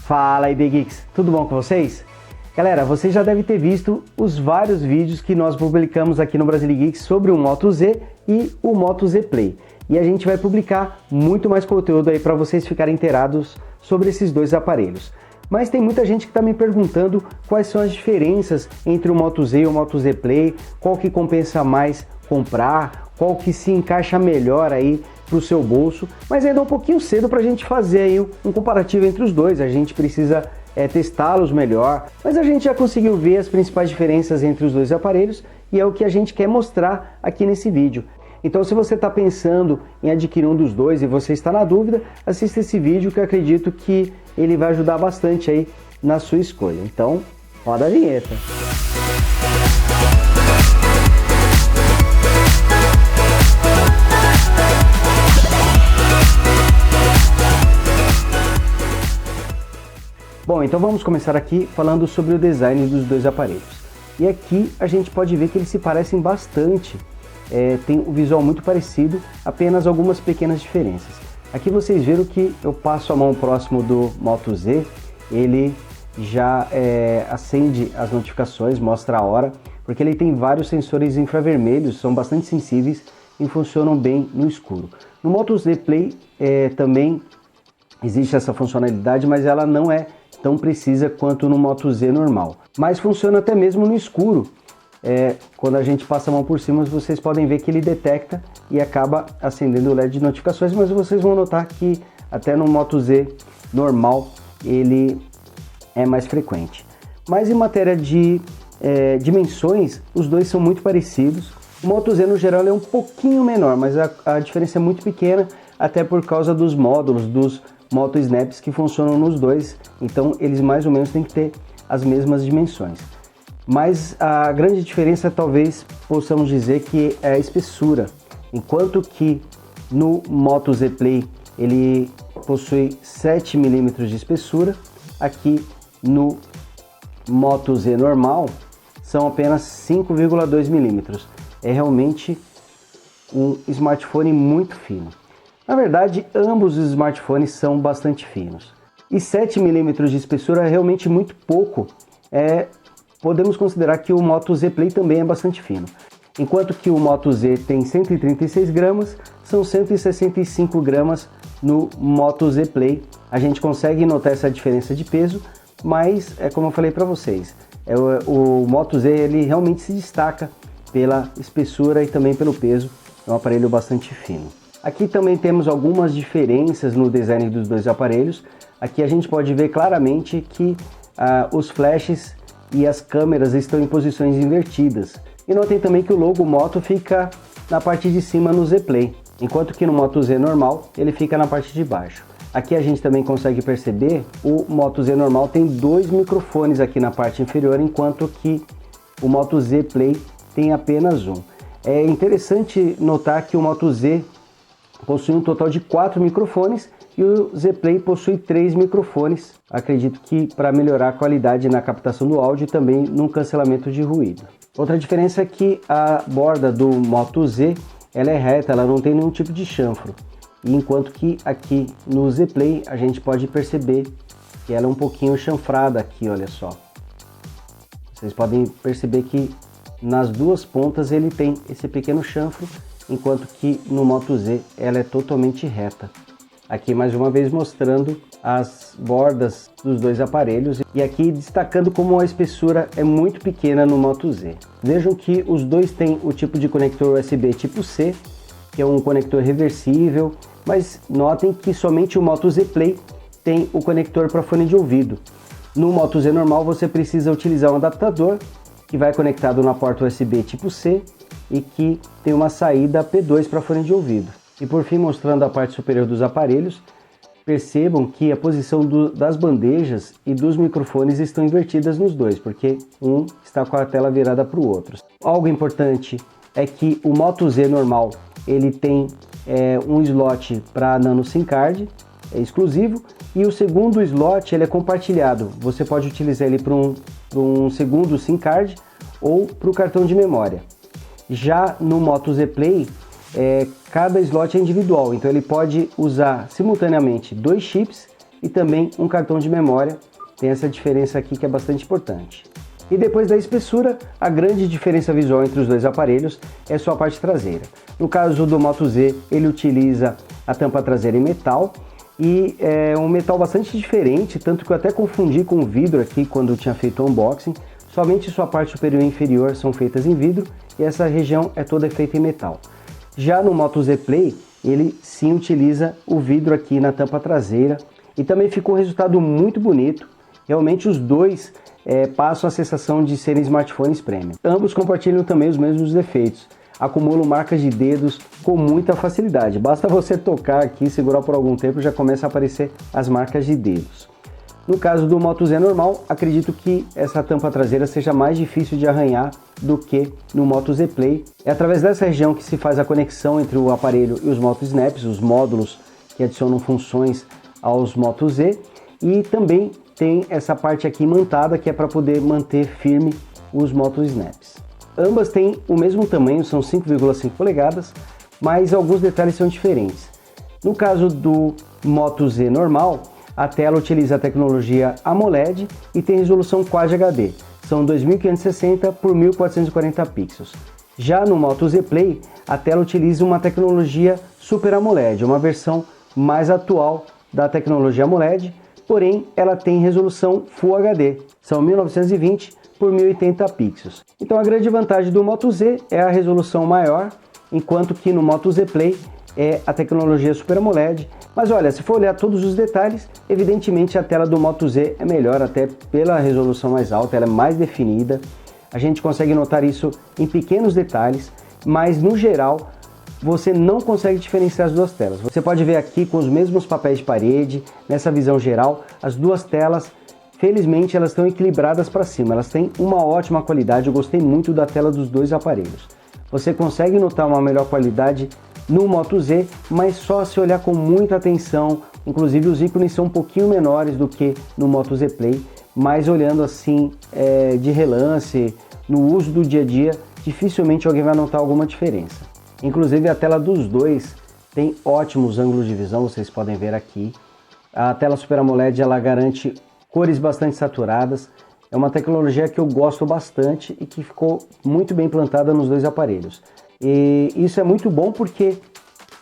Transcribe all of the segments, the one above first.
Fala aí, Big Geeks, tudo bom com vocês? Galera, vocês já devem ter visto os vários vídeos que nós publicamos aqui no Brasile Geeks sobre o Moto Z e o Moto Z Play. E a gente vai publicar muito mais conteúdo aí para vocês ficarem inteirados sobre esses dois aparelhos. Mas tem muita gente que está me perguntando quais são as diferenças entre o Moto Z e o Moto Z Play, qual que compensa mais comprar, qual que se encaixa melhor aí para o seu bolso, mas ainda é um pouquinho cedo para a gente fazer aí um comparativo entre os dois, a gente precisa testá-los melhor, mas a gente já conseguiu ver as principais diferenças entre os dois aparelhos e é o que a gente quer mostrar aqui nesse vídeo. Então, se você está pensando em adquirir um dos dois e você está na dúvida, assista esse vídeo que eu acredito que ele vai ajudar bastante aí na sua escolha. Então, roda a vinheta. Bom, então vamos começar aqui falando sobre o design dos dois aparelhos. E aqui a gente pode ver que eles se parecem bastante. Tem um visual muito parecido, apenas algumas pequenas diferenças. Aqui vocês viram que eu passo a mão próximo do Moto Z, ele já acende as notificações, mostra a hora, porque ele tem vários sensores infravermelhos, são bastante sensíveis e funcionam bem no escuro. No Moto Z Play também existe essa funcionalidade, mas ela não é tão precisa quanto no Moto Z normal. Mas funciona até mesmo no escuro. Quando a gente passa a mão por cima, vocês podem ver que ele detecta e acaba acendendo o LED de notificações, mas vocês vão notar que até no Moto Z normal ele é mais frequente. Mas em matéria de dimensões, os dois são muito parecidos. O Moto Z no geral é um pouquinho menor, mas a diferença é muito pequena, até por causa dos módulos, dos Moto Snaps que funcionam nos dois, então eles mais ou menos têm que ter as mesmas dimensões. Mas a grande diferença talvez possamos dizer que é a espessura. Enquanto que no Moto Z Play ele possui 7 mm de espessura, aqui no Moto Z normal são apenas 5,2 mm. É realmente um smartphone muito fino. Na verdade, ambos os smartphones são bastante finos. E 7 mm de espessura é realmente muito pouco. Podemos considerar que o Moto Z Play também é bastante fino. Enquanto que o Moto Z tem 136 gramas, são 165 gramas no Moto Z Play. A gente consegue notar essa diferença de peso, mas é como eu falei para vocês, o Moto Z ele realmente se destaca pela espessura e também pelo peso. É um aparelho bastante fino. Aqui também temos algumas diferenças no design dos dois aparelhos. Aqui a gente pode ver claramente que os flashes e as câmeras estão em posições invertidas. E notem também que o logo Moto fica na parte de cima no Z Play, enquanto que no Moto Z normal ele fica na parte de baixo. Aqui a gente também consegue perceber o Moto Z normal tem dois microfones aqui na parte inferior, enquanto que o Moto Z Play tem apenas um. É interessante notar que o Moto Z possui um total de 4 microfones e o Z Play possui 3 microfones, acredito que para melhorar a qualidade na captação do áudio e também no cancelamento de ruído. Outra diferença é que a borda do Moto Z ela é reta, ela não tem nenhum tipo de chanfro, e enquanto que aqui no Z Play a gente pode perceber que ela é um pouquinho chanfrada aqui, olha só. Vocês podem perceber que nas duas pontas ele tem esse pequeno chanfro, enquanto que no Moto Z ela é totalmente reta. Aqui mais uma vez mostrando as bordas dos dois aparelhos e aqui destacando como a espessura é muito pequena no Moto Z. Vejam que os dois têm o tipo de conector USB tipo C, que é um conector reversível, mas notem que somente o Moto Z Play tem o conector para fone de ouvido. No Moto Z normal você precisa utilizar um adaptador que vai conectado na porta USB tipo C e que tem uma saída P2 para fone de ouvido. E por fim, mostrando a parte superior dos aparelhos, percebam que a posição das bandejas e dos microfones estão invertidas nos dois, porque um está com a tela virada para o outro. Algo importante é que o Moto Z normal ele tem um slot para nano SIM card, é exclusivo, e o segundo slot ele é compartilhado. Você pode utilizar ele para um segundo SIM card ou para o cartão de memória. Já no Moto Z Play, cada slot é individual, então ele pode usar simultaneamente 2 chips e também um cartão de memória. Tem essa diferença aqui que é bastante importante. E depois da espessura, a grande diferença visual entre os dois aparelhos é sua parte traseira. No caso do Moto Z, ele utiliza a tampa traseira em metal, e é um metal bastante diferente, tanto que eu até confundi com o vidro aqui quando eu tinha feito o unboxing. Somente sua parte superior e inferior são feitas em vidro e essa região é toda feita em metal. Já no Moto Z Play, ele sim utiliza o vidro aqui na tampa traseira e também ficou um resultado muito bonito. Realmente os dois passam a sensação de serem smartphones premium. Ambos compartilham também os mesmos defeitos. Acumulam marcas de dedos com muita facilidade. Basta você tocar aqui, segurar por algum tempo, já começa a aparecer as marcas de dedos. No caso do Moto Z normal, acredito que essa tampa traseira seja mais difícil de arranhar do que no Moto Z Play. É através dessa região que se faz a conexão entre o aparelho e os Moto Snaps, os módulos que adicionam funções aos Moto Z, e também tem essa parte aqui imantada que é para poder manter firme os Moto Snaps. Ambas têm o mesmo tamanho, são 5,5 polegadas, mas alguns detalhes são diferentes. No caso do Moto Z normal, a tela utiliza a tecnologia AMOLED e tem resolução Quad HD, são 2560 por 1440 pixels. Já no Moto Z Play, a tela utiliza uma tecnologia Super AMOLED, uma versão mais atual da tecnologia AMOLED, porém ela tem resolução Full HD, são 1920 por 1080 pixels. Então a grande vantagem do Moto Z é a resolução maior, enquanto que no Moto Z Play é a tecnologia Super AMOLED. Mas olha, se for olhar todos os detalhes, evidentemente a tela do Moto Z é melhor, até pela resolução mais alta, ela é mais definida. A gente consegue notar isso em pequenos detalhes, mas no geral você não consegue diferenciar as duas telas. Você pode ver aqui com os mesmos papéis de parede, nessa visão geral, as duas telas, felizmente elas estão equilibradas para cima, elas têm uma ótima qualidade, eu gostei muito da tela dos dois aparelhos. Você consegue notar uma melhor qualidade no Moto Z, mas só se olhar com muita atenção, inclusive os ícones são um pouquinho menores do que no Moto Z Play, mas olhando assim de relance, no uso do dia a dia, dificilmente alguém vai notar alguma diferença. Inclusive a tela dos dois tem ótimos ângulos de visão, vocês podem ver aqui. A tela Super AMOLED ela garante cores bastante saturadas, é uma tecnologia que eu gosto bastante e que ficou muito bem implantada nos dois aparelhos. E isso é muito bom porque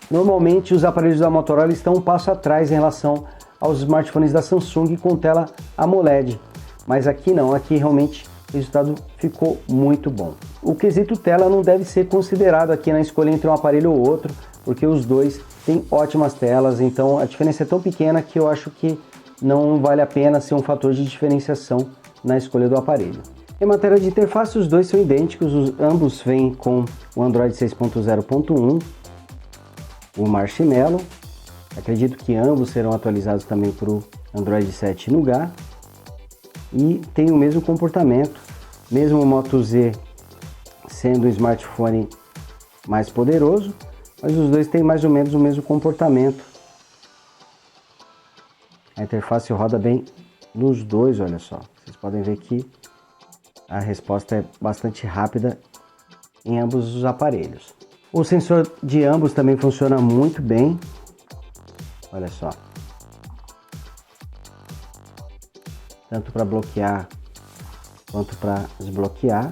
normalmente os aparelhos da Motorola estão um passo atrás em relação aos smartphones da Samsung com tela AMOLED, mas aqui não, aqui realmente o resultado ficou muito bom. O quesito tela não deve ser considerado aqui na escolha entre um aparelho ou outro, porque os dois têm ótimas telas, então a diferença é tão pequena que eu acho que não vale a pena ser um fator de diferenciação na escolha do aparelho. Em matéria de interface, os dois são idênticos, ambos vêm com o Android 6.0.1, o Marshmallow. Acredito que ambos serão atualizados também para o Android 7 Nougat. E tem o mesmo comportamento, mesmo o Moto Z sendo um smartphone mais poderoso, mas os dois têm mais ou menos o mesmo comportamento. A interface roda bem nos dois, olha só. Vocês podem ver que a resposta é bastante rápida em ambos os aparelhos. O sensor de ambos também funciona muito bem, olha só. Tanto para bloquear quanto para desbloquear.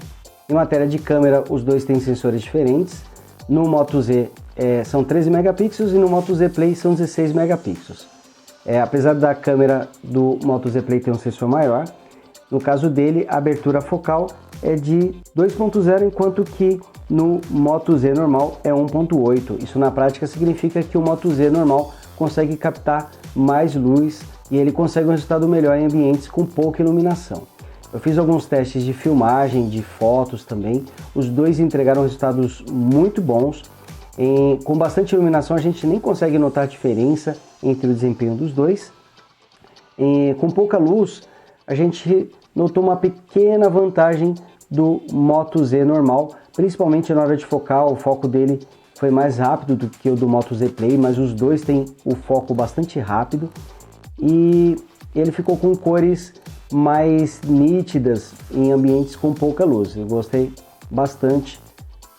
Em matéria de câmera, os dois têm sensores diferentes. No Moto Z são 13 megapixels e no Moto Z Play são 16 megapixels. Apesar da câmera do Moto Z Play ter um sensor maior, no caso dele a abertura focal é de 2.0, enquanto que no Moto Z normal é 1.8. Isso na prática significa que o Moto Z normal consegue captar mais luz e ele consegue um resultado melhor em ambientes com pouca iluminação. Eu fiz alguns testes de filmagem, de fotos também, os dois entregaram resultados muito bons. Com bastante iluminação a gente nem consegue notar a diferença entre o desempenho dos dois. Com pouca luz a gente notou uma pequena vantagem do Moto Z normal, principalmente na hora de focar, o foco dele foi mais rápido do que o do Moto Z Play, mas os dois têm o foco bastante rápido. E ele ficou com cores mais nítidas em ambientes com pouca luz. Eu gostei bastante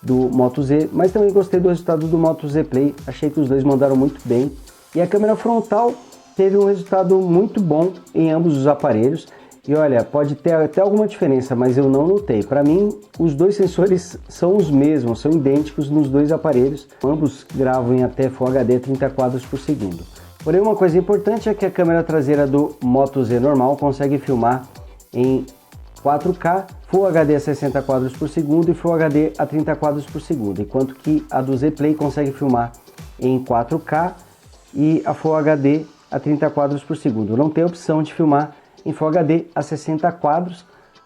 do Moto Z, mas também gostei do resultado do Moto Z Play. Achei que os dois mandaram muito bem. E a câmera frontal teve um resultado muito bom em ambos os aparelhos. E olha, pode ter até alguma diferença, mas eu não notei. Para mim, os dois sensores são os mesmos, são idênticos nos dois aparelhos. Ambos gravam em até Full HD 30 quadros por segundo. Porém, uma coisa importante é que a câmera traseira do Moto Z normal consegue filmar em 4K, Full HD a 60 quadros por segundo e Full HD a 30 quadros por segundo, enquanto que a do Z Play consegue filmar em 4K e a Full HD a 30 quadros por segundo. Não tem opção de filmar em Full HD a 60 quadros,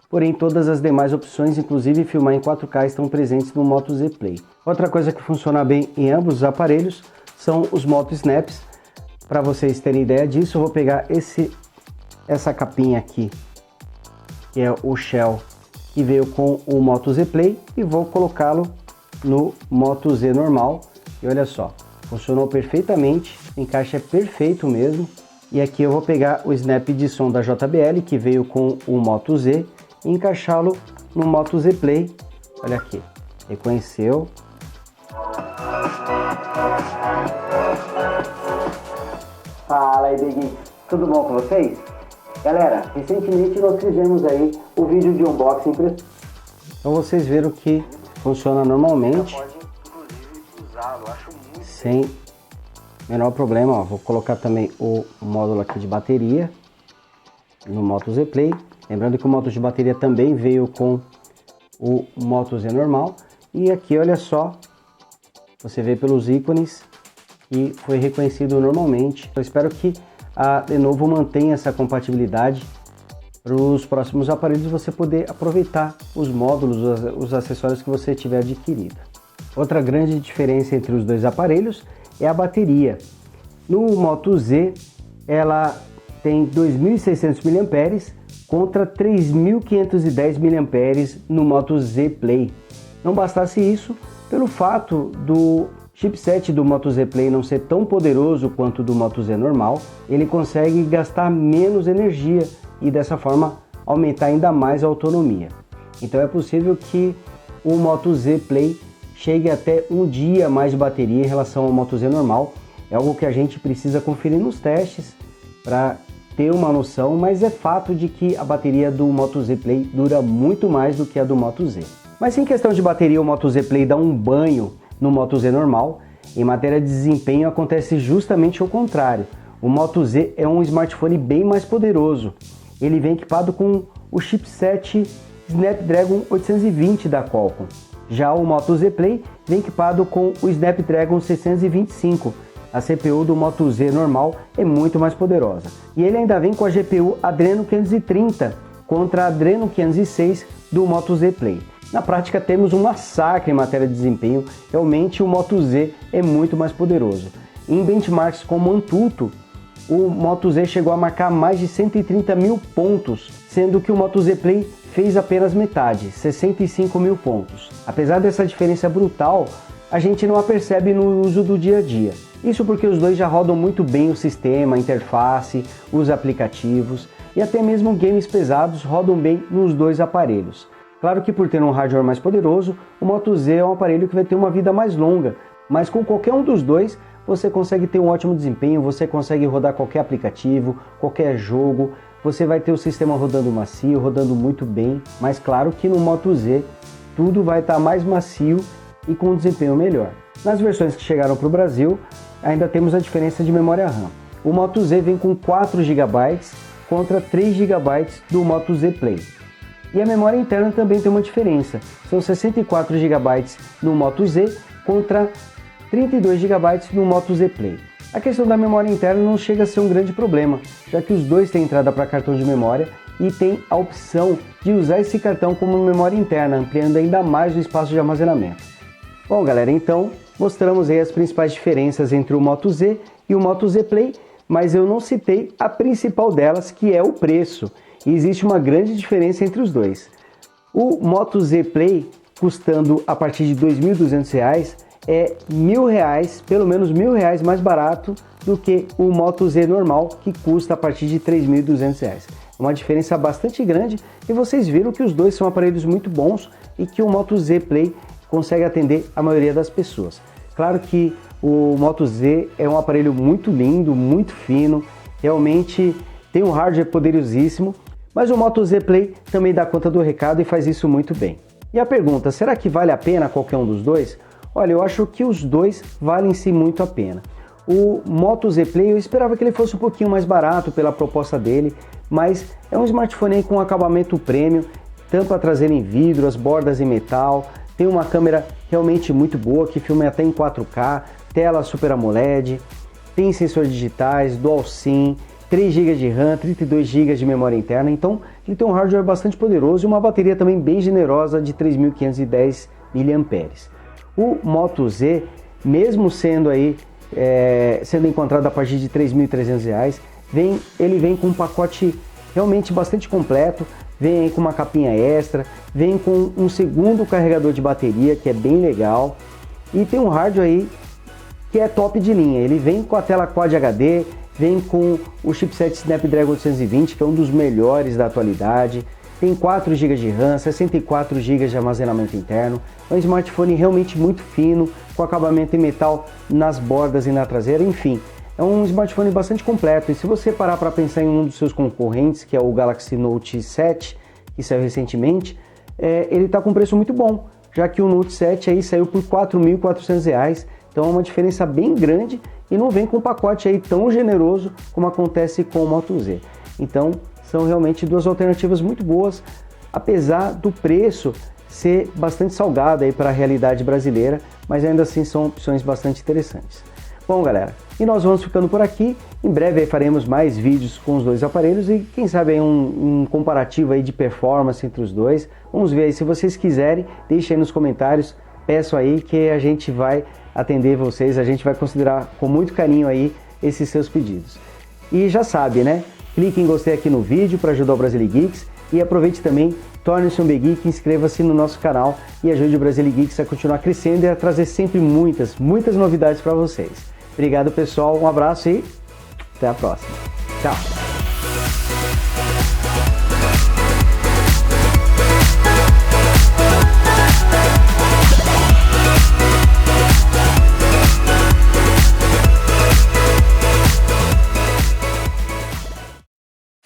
porém todas as demais opções, inclusive filmar em 4K, estão presentes no Moto Z Play. Outra coisa que funciona bem em ambos os aparelhos são os Moto Snaps. Para vocês terem ideia disso, eu vou pegar essa capinha aqui, que é o Shell que veio com o Moto Z Play, e vou colocá-lo no Moto Z normal. E olha só, funcionou perfeitamente, o encaixe é perfeito mesmo. E aqui eu vou pegar o snap de som da JBL que veio com o Moto Z e encaixá-lo no Moto Z Play. Olha aqui, reconheceu. Fala aí, Beguinho, tudo bom com vocês? Galera, recentemente nós fizemos aí o vídeo de unboxing, então vocês viram que funciona normalmente, sem menor problema. Ó, vou colocar também o módulo aqui de bateria no Moto Z Play, lembrando que o módulo de bateria também veio com o Moto Z normal. E aqui olha só, você vê pelos ícones e foi reconhecido normalmente. Eu espero que a Lenovo mantenha essa compatibilidade para os próximos aparelhos, você poder aproveitar os módulos, os acessórios que você tiver adquirido. Outra grande diferença entre os dois aparelhos é a bateria. No Moto Z, ela tem 2.600 mAh contra 3.510 mAh no Moto Z Play. Não bastasse isso, pelo fato do chipset do Moto Z Play não ser tão poderoso quanto o do Moto Z normal, ele consegue gastar menos energia e dessa forma aumentar ainda mais a autonomia. Então é possível que o Moto Z Play chegue até um dia mais de bateria em relação ao Moto Z normal. É algo que a gente precisa conferir nos testes para ter uma noção, mas é fato de que a bateria do Moto Z Play dura muito mais do que a do Moto Z. Mas em questão de bateria, o Moto Z Play dá um banho no Moto Z normal. Em matéria de desempenho acontece justamente o contrário. O Moto Z é um smartphone bem mais poderoso. Ele vem equipado com o chipset Snapdragon 820 da Qualcomm. Já o Moto Z Play vem equipado com o Snapdragon 625. A CPU do Moto Z normal é muito mais poderosa. E ele ainda vem com a GPU Adreno 530 contra a Adreno 506 do Moto Z Play. Na prática temos um massacre em matéria de desempenho, realmente o Moto Z é muito mais poderoso. Em benchmarks como Antutu, o Moto Z chegou a marcar mais de 130 mil pontos, sendo que o Moto Z Play fez apenas metade, 65 mil pontos. Apesar dessa diferença brutal, a gente não a percebe no uso do dia a dia. Isso porque os dois já rodam muito bem o sistema, a interface, os aplicativos e até mesmo games pesados rodam bem nos dois aparelhos. Claro que por ter um hardware mais poderoso, o Moto Z é um aparelho que vai ter uma vida mais longa, mas com qualquer um dos dois você consegue ter um ótimo desempenho, você consegue rodar qualquer aplicativo, qualquer jogo, você vai ter o sistema rodando macio, rodando muito bem, mas claro que no Moto Z tudo vai estar mais macio e com um desempenho melhor. Nas versões que chegaram para o Brasil, ainda temos a diferença de memória RAM. O Moto Z vem com 4 GB contra 3 GB do Moto Z Play. E a memória interna também tem uma diferença, são 64 GB no Moto Z contra 32 GB no Moto Z Play. A questão da memória interna não chega a ser um grande problema, já que os dois têm entrada para cartão de memória e tem a opção de usar esse cartão como memória interna, ampliando ainda mais o espaço de armazenamento. Bom galera, então mostramos aí as principais diferenças entre o Moto Z e o Moto Z Play, mas eu não citei a principal delas, que é o preço. E existe uma grande diferença entre os dois. O Moto Z Play, custando a partir de R$ 2.200, é R$1.000, pelo menos R$1.000 mais barato do que o Moto Z normal, que custa a partir de R$ 3.200. É uma diferença bastante grande e vocês viram que os dois são aparelhos muito bons e que o Moto Z Play consegue atender a maioria das pessoas. Claro que o Moto Z é um aparelho muito lindo, muito fino, realmente tem um hardware poderosíssimo, mas o Moto Z Play também dá conta do recado e faz isso muito bem. E a pergunta, será que vale a pena qualquer um dos dois? Olha, eu acho que os dois valem sim muito a pena. O Moto Z Play eu esperava que ele fosse um pouquinho mais barato pela proposta dele, mas é um smartphone aí com acabamento premium, tampa traseira em vidro, as bordas em metal, tem uma câmera realmente muito boa que filma até em 4K, tela Super AMOLED, tem sensores digitais, Dual SIM, 3 GB de RAM, 32 GB de memória interna, então ele tem um hardware bastante poderoso e uma bateria também bem generosa de 3.510 mAh. O Moto Z, mesmo sendo aí sendo encontrado a partir de R$ 3.300, ele vem com um pacote realmente bastante completo, vem aí com uma capinha extra, vem com um segundo carregador de bateria que é bem legal e tem um hardware aí que é top de linha. Ele vem com a tela Quad HD, vem com o chipset Snapdragon 820, que é um dos melhores da atualidade, tem 4 GB de RAM, 64 GB de armazenamento interno, é um smartphone realmente muito fino, com acabamento em metal nas bordas e na traseira, enfim, é um smartphone bastante completo. E se você parar para pensar em um dos seus concorrentes, que é o Galaxy Note 7, que saiu recentemente, ele está com preço muito bom, já que o Note 7 aí saiu por R$ 4.400, então é uma diferença bem grande e não vem com um pacote aí tão generoso como acontece com o Moto Z. Então são realmente duas alternativas muito boas, apesar do preço ser bastante salgado aí para a realidade brasileira, mas ainda assim são opções bastante interessantes. Bom galera, e nós vamos ficando por aqui, em breve aí faremos mais vídeos com os dois aparelhos e quem sabe aí um comparativo aí de performance entre os dois. Vamos ver aí, se vocês quiserem, deixem aí nos comentários, peço aí que a gente vai atender vocês, a gente vai considerar com muito carinho aí esses seus pedidos. E já sabe, né? Clique em gostei aqui no vídeo para ajudar o Brasile Geeks e aproveite também, torne-se um Geek, inscreva-se no nosso canal e ajude o Brasile Geeks a continuar crescendo e a trazer sempre muitas novidades para vocês. Obrigado pessoal, um abraço e até a próxima. Tchau!